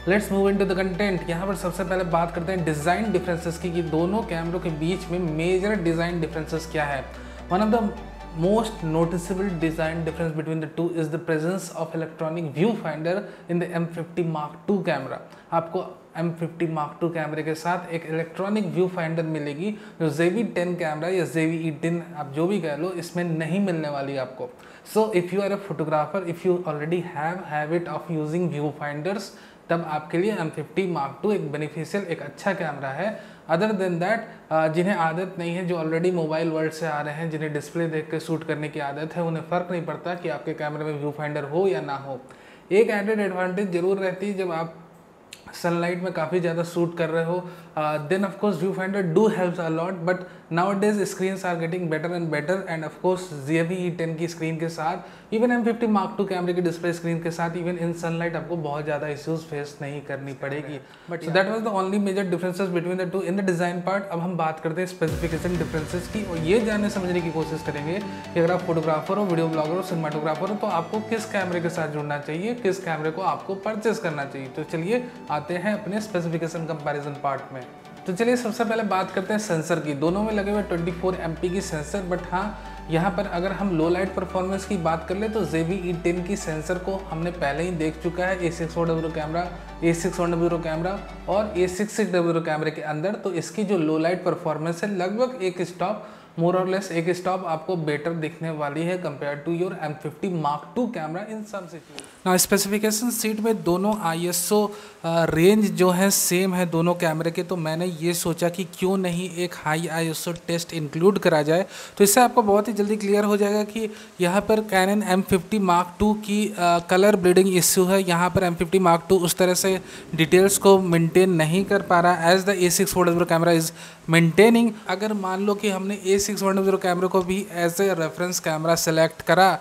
Let's move into the content. यहाँ पर सबसे पहले बात करते हैं डिज़ाइन डिफरेंसेस की कि दोनों कैमरों के बीच में मेजर डिज़ाइन डिफरेंसेस क्या है। One of the most noticeable design difference between the two is the presence of electronic viewfinder in the M50 Mark II camera. आपको M50 Mark II कैमरे के साथ एक इलेक्ट्रॉनिक व्यू फाइंडर मिलेगी जो ZV-10 camera या ZV-E10 आप जो भी कह लो इसमें नहीं मिलने वाली आपको। So if you are a photographer, if you already have habit of using viewfinders, तब आपके लिए M50 Mark II एक बेनिफिशियल, एक अच्छा कैमरा है। अदर देन दैट, जिन्हें आदत नहीं है, जो ऑलरेडी मोबाइल वर्ल्ड से आ रहे हैं, जिन्हें डिस्प्ले देख के शूट करने की आदत है, उन्हें फ़र्क नहीं पड़ता कि आपके कैमरे में व्यू फाइंडर हो या ना हो। एक एडेड एडवांटेज जरूर रहती है जब आप सनलाइट में काफ़ी ज़्यादा शूट कर रहे हो, then of course viewfinder do helps a lot, but now days screens are getting better and better and of course ZV-E10 की स्क्रीन के साथ, इवन M50 Mark II कैमरे की डिस्प्ले स्क्रीन के साथ, इवन इन सनलाइट आपको बहुत ज़्यादा इश्यूज फेस नहीं करनी पड़ेगी। But that was the only major differences between the two in the design part. अब हम बात करते हैं स्पेसिफिकेशन डिफरेंसेस की और ये जानने समझने की कोशिश करेंगे कि अगर आप फोटोग्राफर हो, वीडियो ब्लॉगर हो, सिनेमाटोग्राफर हो, तो आपको किस कैमरे के साथ जुड़ना चाहिए, किस कैमरे को आपको परचेस करना चाहिए। तो चलिए आते हैं अपने स्पेसिफिकेशन कंपैरिजन पार्ट में। तो चलिए सबसे पहले बात करते हैं सेंसर की। दोनों में लगे हुए 24 MP की सेंसर, बट हाँ यहाँ पर अगर हम लो लाइट परफॉर्मेंस की बात कर ले तो ZV-E10 की सेंसर को हमने पहले ही देख चुका है A6400 कैमरा, A6100 कैमरा और A6600 कैमरे के अंदर। तो इसकी जो लो लाइट परफॉर्मेंस है लगभग एक स्टॉप, मोर और लेस एक स्टॉप आपको बेटर दिखने वाली है compare to your M50 Mark II camera in some situation. ना स्पेसिफिकेशन सीट में दोनों ISO रेंज जो है सेम है दोनों कैमरे के, तो मैंने ये सोचा कि क्यों नहीं एक हाई ISO टेस्ट इंक्लूड करा जाए। तो इससे आपको बहुत ही जल्दी क्लियर हो जाएगा कि यहाँ पर कैनन M50 Mark II की कलर ब्लीडिंग इश्यू है। यहाँ पर M50 Mark II उस तरह से डिटेल्स को मेंटेन नहीं कर पा रहा as the A6400 camera is maintaining. अगर मान लो कि हमने A6100 कैमरे को भी as a reference camera select करा,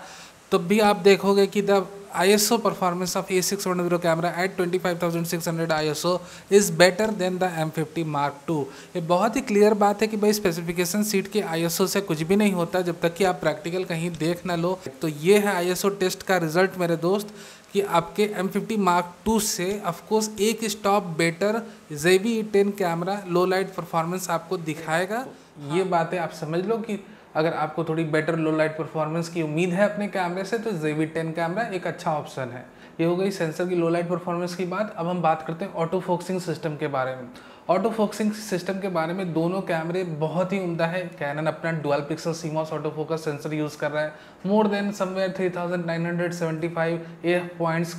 तो भी आप देखोगे कि the ISO performance of A6100 camera at 25,600 ISO is better than the M50 Mark II। ये बहुत ही क्लियर बात है कि भाई स्पेसिफिकेशन सीट के ISO से कुछ भी नहीं होता जब तक कि आप प्रैक्टिकल कहीं देख ना लो। तो ये है ISO टेस्ट का रिजल्ट मेरे दोस्त, कि आपके M50 Mark II से ऑफकोर्स एक स्टॉप बेटर ZV-E10 कैमरा लो लाइट परफॉर्मेंस आपको दिखाएगा। ये बातें आप समझ लो कि अगर आपको थोड़ी बेटर लो लाइट परफॉर्मेंस की उम्मीद है अपने कैमरे से, तो ZV-10 कैमरा एक अच्छा ऑप्शन है। ये हो गई सेंसर की लो लाइट परफॉर्मेंस की बात। अब हम बात करते हैं ऑटो फोकसिंग सिस्टम के बारे में। ऑटो फोकसिंग सिस्टम के बारे में दोनों कैमरे बहुत ही उम्दा है। कैनन अपना dual pixel CMOS auto focus sensor use कर रहा है। More than somewhere 3975 AF points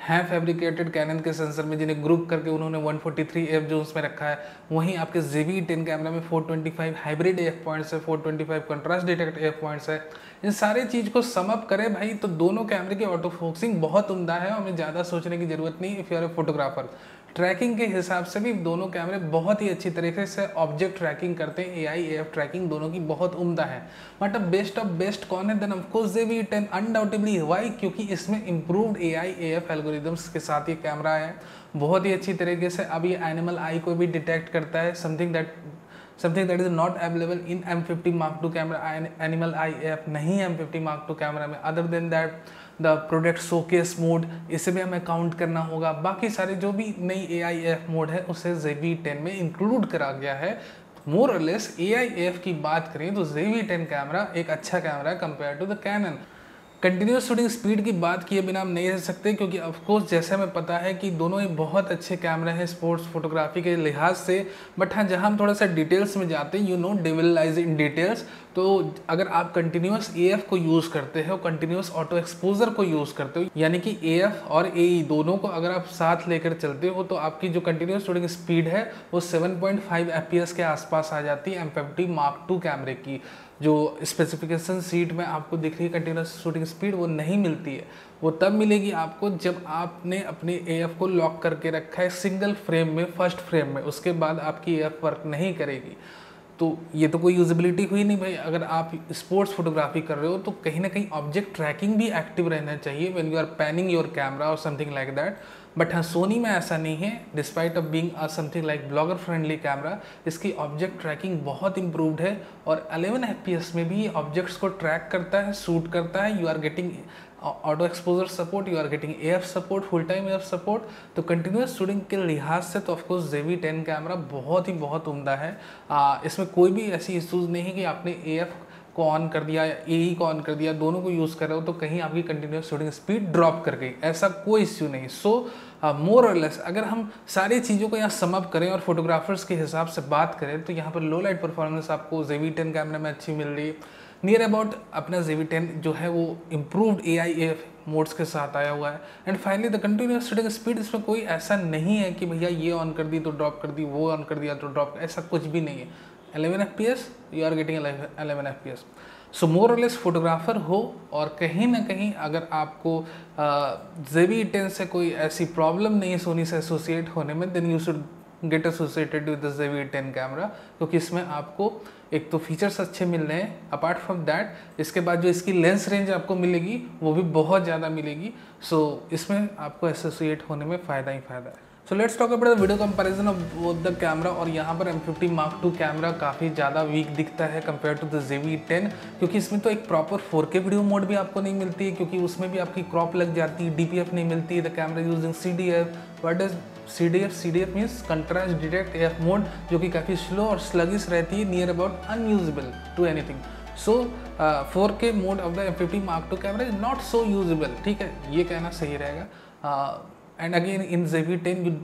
हैं फैब्रिकेटेड कैनन के सेंसर में, जिन्हें ग्रुप करके उन्होंने 143 AF जो उसमें रखा है। वहीं आपके ZV-10 कैमरा में 425 हाइब्रिड AF पॉइंट्स है, 425 कंट्रास्ट डिटेक्ट AF पॉइंट्स है। इन सारी चीज़ को सम अप करें भाई तो दोनों कैमरे की ऑटो फोकसिंग बहुत उम्दा है और हमें ज़्यादा सोचने की ज़रूरत नहीं if you are a photographer. Tracking के हिसाब से भी दोनों कैमरे बहुत ही अच्छी तरीके से ऑब्जेक्ट ट्रैकिंग करते हैं। AI AF ट्रैकिंग दोनों की बहुत उम्दा है। मतलब बेस्ट ऑफ बेस्ट कौन है? Then of course ZV-10 undoubtedly. Why? क्योंकि इसमें इम्प्रूव्ड AI AF एल्गोरिदम्स के साथ ये कैमरा है बहुत ही अच्छी तरीके से। अब ये एनिमल आई को भी डिटेक्ट करता है, something that is not available in M50 Mark II camera. Animal I AF नहीं है M50 Mark II कैमरा में। Other than that the product showcase mode, इसे भी हमें काउंट करना होगा। बाकी सारे जो भी नई AI AF मोड है उसे ZV-10 में इंक्लूड करा गया है। मोर और लेस AI AF की बात करें तो ZV-10 कैमरा एक अच्छा कैमरा है compare to the Canon. Continuous shooting speed की बात किए बिना हम नहीं रह सकते, क्योंकि ऑफकोर्स जैसे हमें पता है कि दोनों ही बहुत अच्छे कैमरे हैं स्पोर्ट्स फोटोग्राफी के लिहाज से। बट हाँ, जहाँ हम थोड़ा सा डिटेल्स में जाते हैं, you know devil lies in details. तो अगर आप कंटिन्यूस AF को यूज़ करते हो, कंटिन्यूस ऑटो एक्सपोजर को यूज़ करते हो, यानी कि AF और AE दोनों को अगर आप साथ लेकर चलते हो, तो आपकी जो कंटिन्यूस शूटिंग स्पीड है वो 7.5 FPS के आसपास आ जाती है M50 Mark II कैमरे की। जो स्पेसिफिकेशन सीट में आपको दिख रही है कंटिन्यूस शूटिंग स्पीड, वो नहीं मिलती है। वो तब मिलेगी आपको जब आपने अपने AF को लॉक करके रखा है सिंगल फ्रेम में, फर्स्ट फ्रेम में। उसके बाद आपकी AF वर्क नहीं करेगी। तो ये तो कोई यूजिबिलिटी हुई नहीं भाई। अगर आप स्पोर्ट्स फोटोग्राफी कर रहे हो तो कहीं ना कहीं ऑब्जेक्ट ट्रैकिंग भी एक्टिव रहना चाहिए when you are panning your camera और समथिंग लाइक दैट। बट हाँ, सोनी में ऐसा नहीं है। Despite of being something like blogger friendly camera, इसकी ऑब्जेक्ट ट्रैकिंग बहुत इंप्रूव्ड है और 11 FPS में भी ऑब्जेक्ट्स को ट्रैक करता है, शूट करता है। You are getting auto exposure support, you are getting AF support, full time AF support. तो कंटिन्यूस शूटिंग के लिहाज से तो ऑफकोर्स ZV-10 कैमरा बहुत उम्दा है। इसमें कोई भी ऐसी इशूज़ नहीं है कि आपने AF को ऑन कर दिया या AE को ऑन कर दिया, दोनों को यूज़ कर रहे हो तो कहीं आपकी कंटिन्यूस शूटिंग स्पीड ड्रॉप कर गई, ऐसा कोई इश्यू नहीं। सो मोर और लेस अगर हम सारी चीज़ों को यहाँ समअप करें और फोटोग्राफर्स के हिसाब से बात करें तो यहाँ पर लो लाइट परफॉर्मेंस आपको ZV-10 कैमरा में अच्छी मिल रही है। नियर अबाउट अपना ZV-10 जो है वो इम्प्रूव्ड AI/AF मोड्स के साथ आया हुआ है। And finally the continuous shooting speed, इसमें कोई ऐसा नहीं है कि भैया ये ऑन कर दी तो ड्रॉप कर दी, वो ऑन कर दिया तो ड्रॉप, ऐसा कुछ भी नहीं है। 11 FPS, you are getting 11 FPS। So more और लेस फोटोग्राफर हो और कहीं ना कहीं अगर आपको ZV-10 से कोई ऐसी प्रॉब्लम नहीं है सोनी से एसोसिएट होने में, then you should get associated with the ZV-10 camera, क्योंकि इसमें आपको एक तो फीचर्स अच्छे मिल रहे हैं, अपार्ट फ्रॉम दैट इसके बाद जो इसकी लेंस रेंज आपको मिलेगी वो भी बहुत ज़्यादा मिलेगी। सो इसमें आपको एसोसिएट होने में फ़ायदा ही फ़ायदा है। So let's talk about the video comparison of both the camera. और यहाँ पर M50 Mark II कैमरा काफ़ी ज़्यादा वीक दिखता है कंपेयर टू द ZV-10, क्योंकि इसमें तो एक प्रॉपर 4K वीडियो मोड भी आपको नहीं मिलती है, क्योंकि उसमें भी आपकी क्रॉप लग जाती है, DPF नहीं मिलती है। The camera using CDF। What is CDF? CDF means contrast detect AF mode, जो कि काफ़ी स्लो और स्लगिश रहती है, near about unusable to anything. So 4K mode of the M50 Mark II camera is not so usable, ठीक है, ये कहना सही रहेगा। एंड अगेन इन ZV-10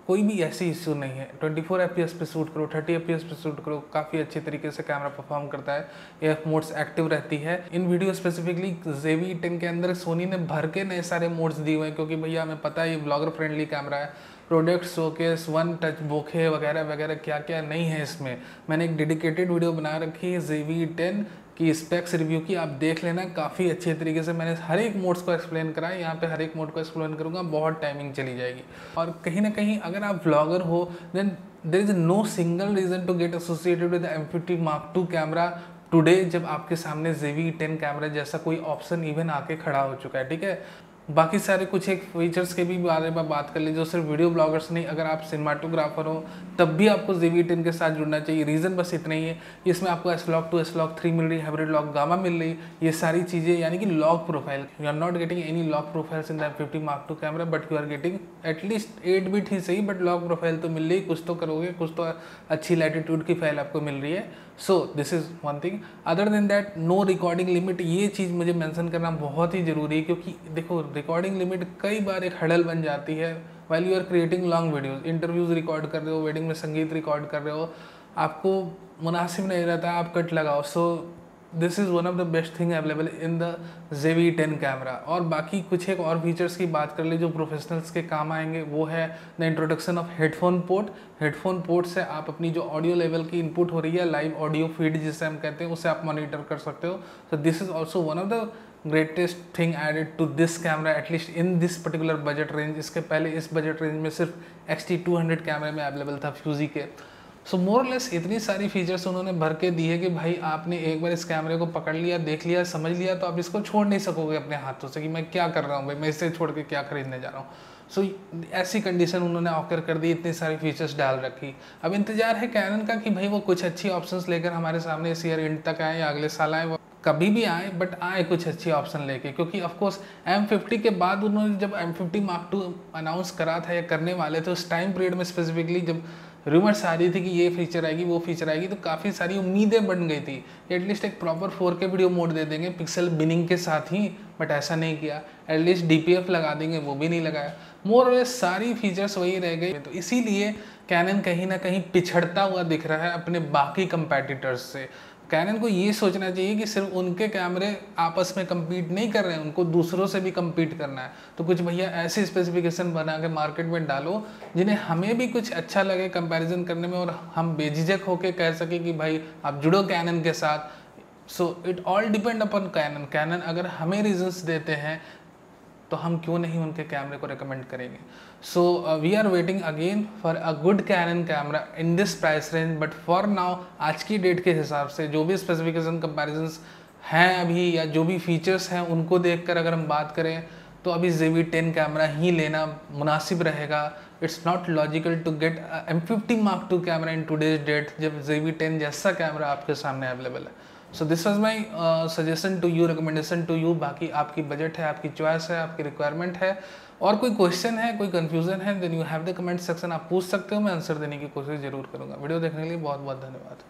कोई भी ऐसी इश्यू नहीं है, 24 FPS पे शूट करो, 30 FPS पे शूट करो, काफ़ी अच्छे तरीके से कैमरा परफॉर्म करता है, AF मोड्स एक्टिव रहती है। इन वीडियो स्पेसिफिकली ZV-10 के अंदर सोनी ने भर के नए सारे मोड्स दिए हुए हैं, क्योंकि भैया हमें पता है ये ब्लॉगर फ्रेंडली कैमरा है। प्रोडक्ट शोकेस, वन टच बोखे वगैरह वगैरह क्या क्या नहीं है इसमें। मैंने एक डेडिकेटेड वीडियो बना रखी है ZV-10 की स्पेक्स रिव्यू की, आप देख लेना, काफ़ी अच्छे तरीके से मैंने हर एक मोड्स को एक्सप्लेन करा है। यहाँ पे हर एक मोड को एक्सप्लेन करूँगा, बहुत टाइमिंग चली जाएगी। और कहीं ना कहीं अगर आप व्लॉगर हो then there is no single reason to get associated with M50 Mark II camera today, जब आपके सामने ZV-10 कैमरा जैसा कोई ऑप्शन इवन आके खड़ा हो चुका है, ठीक है। बाकी सारे कुछ एक फीचर्स के भी बारे में बात कर लीजिए, जो सिर्फ वीडियो ब्लॉगर्स नहीं, अगर आप सिनेमाटोग्राफर हो तब भी आपको ZV-10 के साथ जुड़ना चाहिए। रीज़न बस इतना ही है, इसमें आपको S-Log2 S-Log3 मिल रही है, हाइब्रिड लॉक गामा मिल रही है, ये सारी चीज़ें, यानी कि lock profile, you are not getting any lock profiles in the M50 Mark II camera, but you are getting at least 8 bit ही सही, बट लॉक प्रोफाइल तो मिल रही, कुछ तो करोगे, कुछ तो अच्छी लैटिट्यूड की फाइल आपको मिल रही है। So this is one thing. Other than that no recording limit, ये चीज़ मुझे मेंशन करना बहुत ही ज़रूरी है, क्योंकि देखो रिकॉर्डिंग लिमिट कई बार एक हडल बन जाती है while you are creating long videos. Interviews record कर रहे हो, वेडिंग में संगीत रिकॉर्ड कर रहे हो, आपको मुनासिब नहीं रहता, आप कट लगाओ। सो this is one of the best thing available in the ZV-10 camera. और बाकी कुछ एक और फीचर्स की बात कर ले जो प्रोफेशनल्स के काम आएंगे, वो है the introduction of headphone port. Headphone port से आप अपनी जो ऑडियो लेवल की इनपुट हो रही है, लाइव ऑडियो फीड जिसे हम कहते हैं, उसे आप मॉनिटर कर सकते हो। So this is also one of the greatest thing added to this camera, at least in this particular budget range. इसके पहले इस बजट रेंज में सिर्फ XT200 कैमरे में अवेलेबल था फ्यूजी के। सो मोर लेस इतनी सारी फीचर्स उन्होंने भर के दी है कि भाई आपने एक बार इस कैमरे को पकड़ लिया, देख लिया, समझ लिया, तो आप इसको छोड़ नहीं सकोगे अपने हाथों से कि मैं क्या कर रहा हूँ भाई, मैं इसे छोड़ के क्या खरीदने जा रहा हूँ। सो ऐसी कंडीशन उन्होंने ऑकर कर दी, इतनी सारी फीचर्स डाल रखी। अब इंतजार है कैनन का कि भाई वो कुछ अच्छी ऑप्शंस लेकर हमारे सामने इस ईयर एंड तक आए या अगले साल आए, कभी भी आए, बट आए कुछ अच्छी ऑप्शन लेके। क्योंकि ऑफकोर्स M50 के बाद उन्होंने जब M50 Mark II अनाउंस करा था या करने वाले थे, उस टाइम पीरियड में स्पेसिफिकली जब रूमर्स आ रही थी कि ये फीचर आएगी, वो फीचर आएगी, तो काफ़ी सारी उम्मीदें बन गई थी कि एटलीस्ट एक प्रॉपर 4K वीडियो मोड दे देंगे पिक्सल बिनिंग के साथ ही, बट ऐसा नहीं किया। एटलीस्ट DPF लगा देंगे, वो भी नहीं लगाया। मोर और लेस सारी फीचर्स वही रह गई। तो इसीलिए कैनन कहीं ना कहीं पिछड़ता हुआ दिख रहा है अपने बाकी कंपेटिटर्स से। कैनन को ये सोचना चाहिए कि सिर्फ उनके कैमरे आपस में compete नहीं कर रहे हैं, उनको दूसरों से भी compete करना है। तो कुछ भैया ऐसी स्पेसिफिकेशन बना के मार्केट में डालो जिन्हें हमें भी कुछ अच्छा लगे कंपैरिजन करने में, और हम बेझिझक होके कह सके कि भाई आप जुड़ो कैनन के साथ। So it all depend upon Canon. Canon अगर हमें रीजंस देते हैं तो हम क्यों नहीं उनके कैमरे को रिकमेंड करेंगे। So we are waiting again for a good Canon camera in this price range, but for now आज की डेट के हिसाब से जो भी स्पेसिफिकेशन कंपैरिजंस हैं अभी, या जो भी फीचर्स हैं उनको देखकर अगर हम बात करें, तो अभी ZV-10 कैमरा ही लेना मुनासिब रहेगा। It's not logical to get M50 Mark II camera in today's date, जब ZV-10 जैसा कैमरा आपके सामने अवेलेबल है। So this was my suggestion to you, recommendation to you. बाकी आपकी बजट है, आपकी चॉइस है, आपकी रिक्वायरमेंट है। और कोई क्वेश्चन है, कोई कन्फ्यूजन है, then you have the comment section, आप पूछ सकते हो, मैं आंसर देने की कोशिश जरूर करूँगा। वीडियो देखने के लिए बहुत बहुत धन्यवाद।